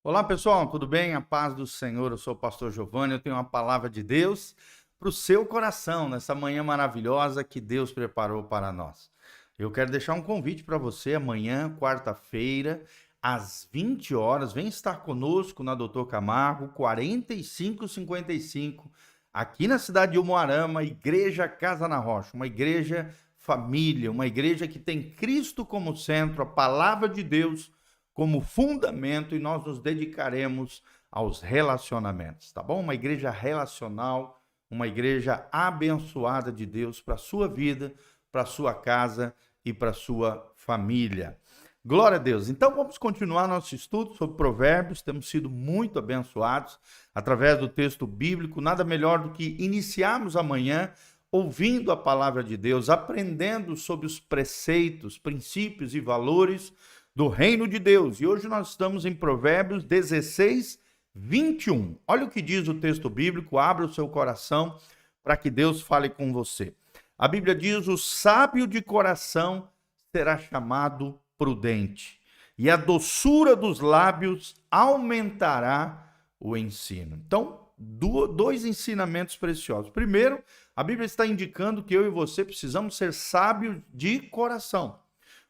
Olá pessoal, tudo bem? A paz do Senhor, eu sou o pastor Giovanni, eu tenho uma palavra de Deus para o seu coração, nessa manhã maravilhosa que Deus preparou para nós. Eu quero deixar um convite para você amanhã, quarta-feira, às 20 horas, vem estar conosco na Doutor Camargo, 4555, aqui na cidade de Umuarama, Igreja Casa na Rocha, uma igreja família, uma igreja que tem Cristo como centro, a palavra de Deus como fundamento, e nós nos dedicaremos aos relacionamentos, tá bom? Uma igreja relacional, uma igreja abençoada de Deus para a sua vida, para a sua casa e para a sua família. Glória a Deus. Então vamos continuar nosso estudo sobre Provérbios. Temos sido muito abençoados através do texto bíblico. Nada melhor do que iniciarmos amanhã ouvindo a palavra de Deus, aprendendo sobre os preceitos, princípios e valores do reino de Deus. E hoje nós estamos em Provérbios 16, 21. Olha o que diz o texto bíblico, abra o seu coração para que Deus fale com você. A Bíblia diz: o sábio de coração será chamado prudente, e a doçura dos lábios aumentará o ensino. Então, dois ensinamentos preciosos. Primeiro, a Bíblia está indicando que eu e você precisamos ser sábios de coração.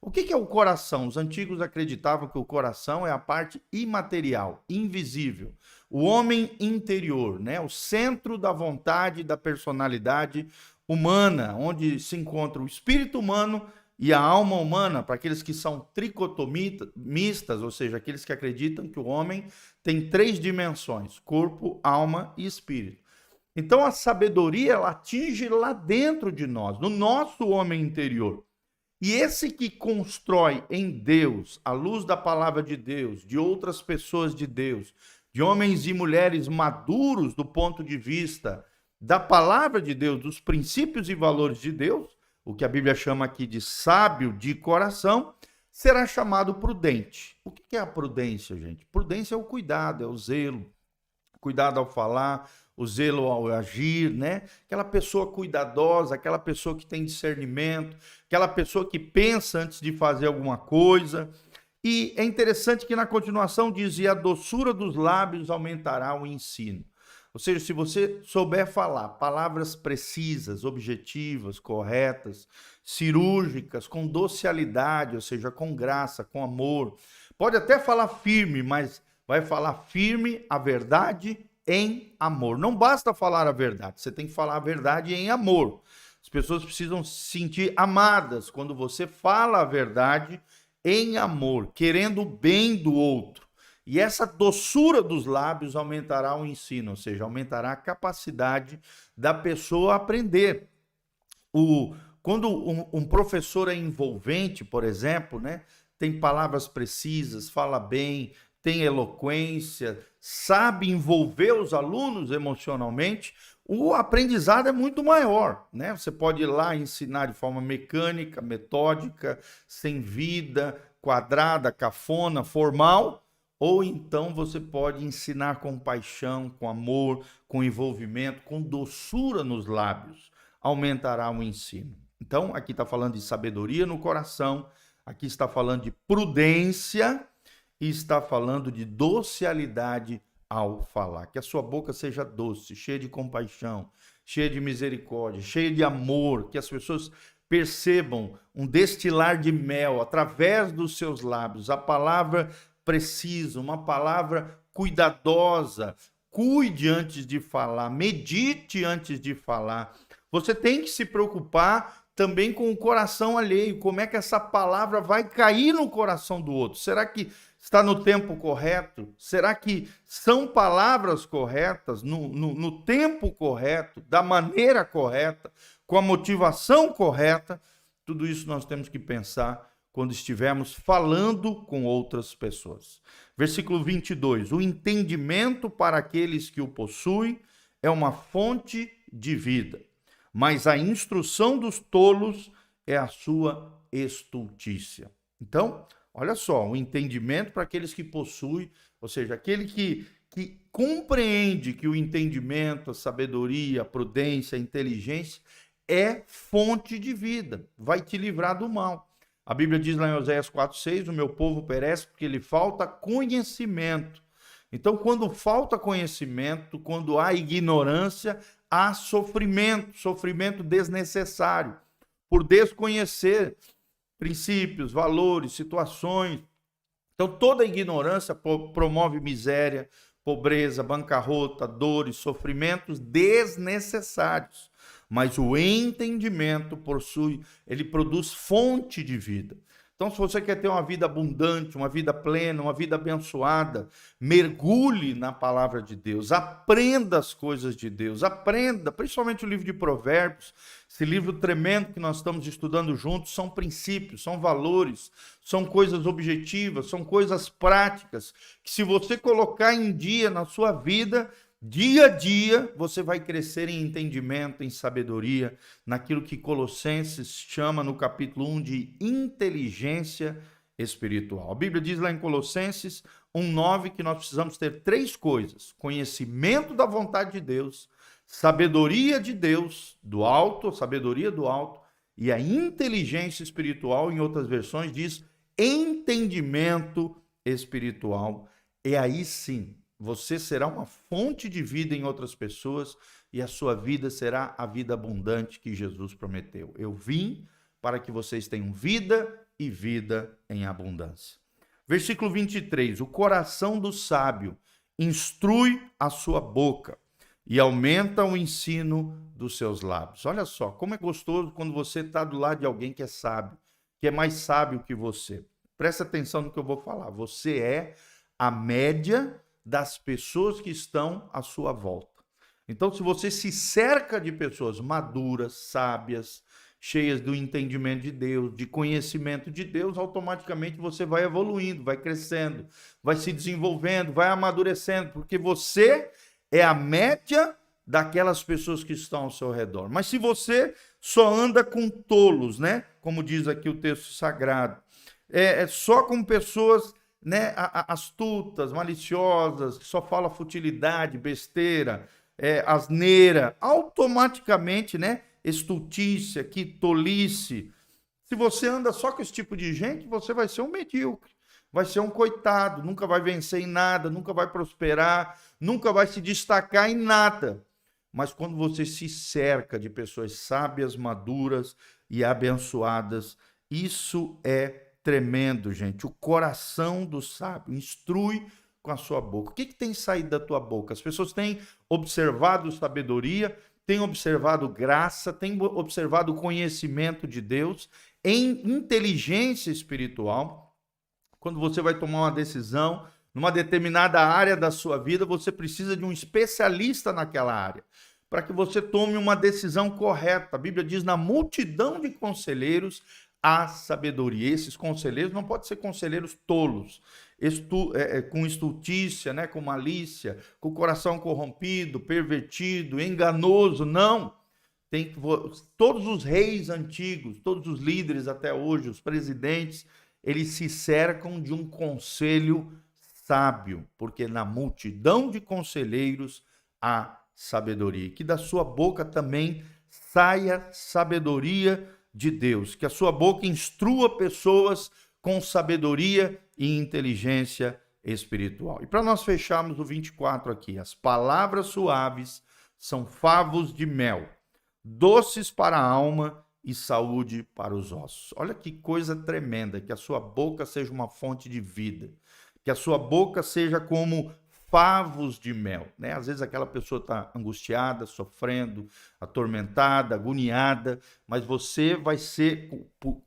O que é o coração? Os antigos acreditavam que o coração é a parte imaterial, invisível, o homem interior, né? O centro da vontade e da personalidade humana, onde se encontra o espírito humano e a alma humana, para aqueles que são tricotomistas, ou seja, aqueles que acreditam que o homem tem três dimensões: corpo, alma e espírito. Então a sabedoria ela atinge lá dentro de nós, no nosso homem interior. E esse que constrói em Deus, à luz da palavra de Deus, de outras pessoas de Deus, de homens e mulheres maduros do ponto de vista da palavra de Deus, dos princípios e valores de Deus, o que a Bíblia chama aqui de sábio de coração, será chamado prudente. O que é a prudência, gente? Prudência é o cuidado, é o zelo, cuidado ao falar, o zelo ao agir, né? Aquela pessoa cuidadosa, aquela pessoa que tem discernimento, aquela pessoa que pensa antes de fazer alguma coisa. E é interessante que na continuação diz: e a doçura dos lábios aumentará o ensino. Ou seja, se você souber falar palavras precisas, objetivas, corretas, cirúrgicas, com docilidade, ou seja, com graça, com amor, pode até falar firme, mas vai falar firme a verdade em amor. Não basta falar a verdade, você tem que falar a verdade em amor. As pessoas precisam se sentir amadas quando você fala a verdade em amor, querendo o bem do outro. E essa doçura dos lábios aumentará o ensino, ou seja, aumentará a capacidade da pessoa aprender. Quando um professor é envolvente, por exemplo, né, tem palavras precisas, fala bem, tem eloquência, sabe envolver os alunos emocionalmente, o aprendizado é muito maior, né? Você pode ir lá ensinar de forma mecânica, metódica, sem vida, quadrada, cafona, formal, ou então você pode ensinar com paixão, com amor, com envolvimento, com doçura nos lábios. Aumentará o ensino. Então, aqui está falando de sabedoria no coração, aqui está falando de prudência e está falando de docilidade ao falar. Que a sua boca seja doce, cheia de compaixão, cheia de misericórdia, cheia de amor, que as pessoas percebam um destilar de mel através dos seus lábios, a palavra precisa, uma palavra cuidadosa. Cuide antes de falar, medite antes de falar. Você tem que se preocupar também com o coração alheio, como é que essa palavra vai cair no coração do outro. Será que está no tempo correto? Será que são palavras corretas, no tempo correto, da maneira correta, com a motivação correta? Tudo isso nós temos que pensar quando estivermos falando com outras pessoas. Versículo 22. O entendimento para aqueles que o possuem é uma fonte de vida, mas a instrução dos tolos é a sua estultícia. Então, olha só, o entendimento para aqueles que possuem, ou seja, aquele que compreende que o entendimento, a sabedoria, a prudência, a inteligência é fonte de vida, vai te livrar do mal. A Bíblia diz lá em Oséias 4,6, o meu povo perece porque lhe falta conhecimento. Então, quando falta conhecimento, quando há ignorância, há sofrimento, sofrimento desnecessário, por desconhecer princípios, valores, situações. Então, toda ignorância promove miséria, pobreza, bancarrota, dores, sofrimentos desnecessários. Mas o entendimento ele produz fonte de vida. Então, se você quer ter uma vida abundante, uma vida plena, uma vida abençoada, mergulhe na palavra de Deus, aprenda as coisas de Deus, aprenda, principalmente o livro de Provérbios, esse livro tremendo que nós estamos estudando juntos, são princípios, são valores, são coisas objetivas, são coisas práticas, que se você colocar em dia na sua vida, dia a dia, você vai crescer em entendimento, em sabedoria, naquilo que Colossenses chama no capítulo 1 de inteligência espiritual. A Bíblia diz lá em Colossenses 1:9 que nós precisamos ter 3 coisas: conhecimento da vontade de Deus, sabedoria de Deus, do alto, sabedoria do alto, e a inteligência espiritual, em outras versões diz entendimento espiritual. E aí sim, você será uma fonte de vida em outras pessoas e a sua vida será a vida abundante que Jesus prometeu. Eu vim para que vocês tenham vida e vida em abundância. Versículo 23. O coração do sábio instrui a sua boca e aumenta o ensino dos seus lábios. Olha só, como é gostoso quando você está do lado de alguém que é sábio, que é mais sábio que você. Presta atenção no que eu vou falar. Você é a média das pessoas que estão à sua volta. Então, se você se cerca de pessoas maduras, sábias, cheias do entendimento de Deus, de conhecimento de Deus, automaticamente você vai evoluindo, vai crescendo, vai se desenvolvendo, vai amadurecendo, porque você é a média daquelas pessoas que estão ao seu redor. Mas se você só anda com tolos, né? Como diz aqui o texto sagrado, só com pessoas, né, astutas, maliciosas, que só fala futilidade, besteira, asneira, automaticamente, né, estultícia, que tolice. Se você anda só com esse tipo de gente, você vai ser um medíocre, vai ser um coitado, nunca vai vencer em nada, nunca vai prosperar, nunca vai se destacar em nada. Mas quando você se cerca de pessoas sábias, maduras e abençoadas, isso é tremendo, gente. O coração do sábio instrui com a sua boca. O que tem saído da tua boca? As pessoas têm observado sabedoria, têm observado graça, têm observado o conhecimento de Deus em inteligência espiritual. Quando você vai tomar uma decisão numa determinada área da sua vida, você precisa de um especialista naquela área, para que você tome uma decisão correta. A Bíblia diz: na multidão de conselheiros há sabedoria. Esses conselheiros não podem ser conselheiros tolos, com estultícia, né, com malícia, com o coração corrompido, pervertido, enganoso. Não. Todos os reis antigos, todos os líderes até hoje, os presidentes, eles se cercam de um conselho sábio, porque na multidão de conselheiros há sabedoria. Que da sua boca também saia sabedoria de Deus, que a sua boca instrua pessoas com sabedoria e inteligência espiritual. E para nós fecharmos o 24 aqui, as palavras suaves são favos de mel, doces para a alma e saúde para os ossos. Olha que coisa tremenda, que a sua boca seja uma fonte de vida, que a sua boca seja como favos de mel, né? Às vezes aquela pessoa está angustiada, sofrendo, atormentada, agoniada, mas você vai ser,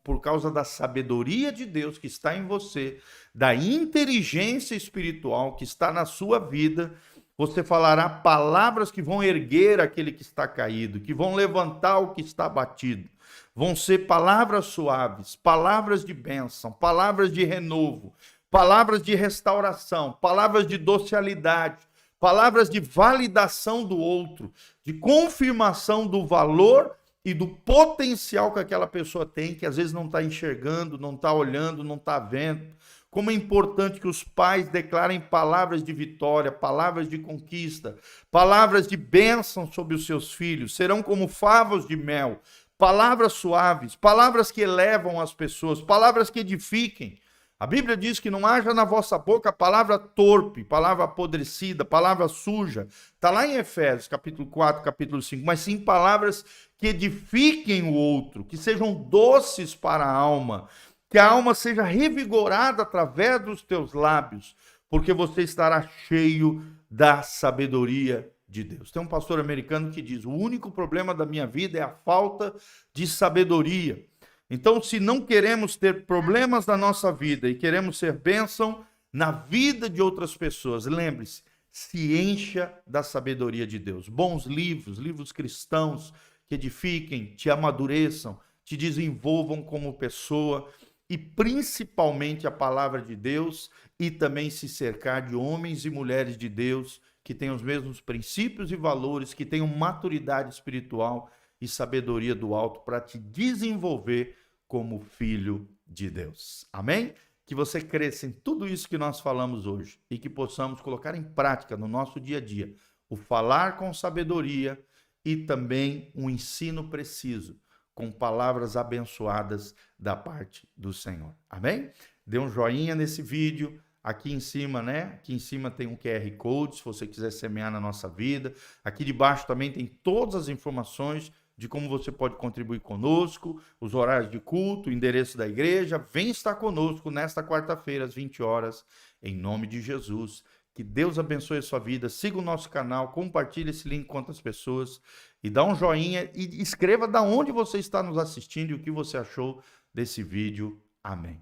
por causa da sabedoria de Deus que está em você, da inteligência espiritual que está na sua vida, você falará palavras que vão erguer aquele que está caído, que vão levantar o que está abatido. Vão ser palavras suaves, palavras de bênção, palavras de renovo, palavras de restauração, palavras de docilidade, palavras de validação do outro, de confirmação do valor e do potencial que aquela pessoa tem, que às vezes não está enxergando, não está olhando, não está vendo. Como é importante que os pais declarem palavras de vitória, palavras de conquista, palavras de bênção sobre os seus filhos. Serão como favos de mel, palavras suaves, palavras que elevam as pessoas, palavras que edifiquem. A Bíblia diz que não haja na vossa boca palavra torpe, palavra apodrecida, palavra suja. Está lá em Efésios, capítulo 4, capítulo 5. Mas sim palavras que edifiquem o outro, que sejam doces para a alma, que a alma seja revigorada através dos teus lábios, porque você estará cheio da sabedoria de Deus. Tem um pastor americano que diz: o único problema da minha vida é a falta de sabedoria. Então, se não queremos ter problemas na nossa vida e queremos ser bênção na vida de outras pessoas, lembre-se, se encha da sabedoria de Deus. Bons livros, livros cristãos que edifiquem, te amadureçam, te desenvolvam como pessoa e principalmente a palavra de Deus, e também se cercar de homens e mulheres de Deus que tenham os mesmos princípios e valores, que tenham maturidade espiritual e sabedoria do alto para te desenvolver como filho de Deus. Amém? Que você cresça em tudo isso que nós falamos hoje e que possamos colocar em prática no nosso dia a dia o falar com sabedoria e também um ensino preciso, com palavras abençoadas da parte do Senhor. Amém? Dê um joinha nesse vídeo. Aqui em cima, né? Aqui em cima tem um QR Code, se você quiser semear na nossa vida. Aqui debaixo também tem todas as informações de como você pode contribuir conosco, os horários de culto, o endereço da igreja. Vem estar conosco nesta quarta-feira, às 20 horas, em nome de Jesus. Que Deus abençoe a sua vida. Siga o nosso canal, compartilhe esse link com outras pessoas e dá um joinha e escreva de onde você está nos assistindo e o que você achou desse vídeo. Amém.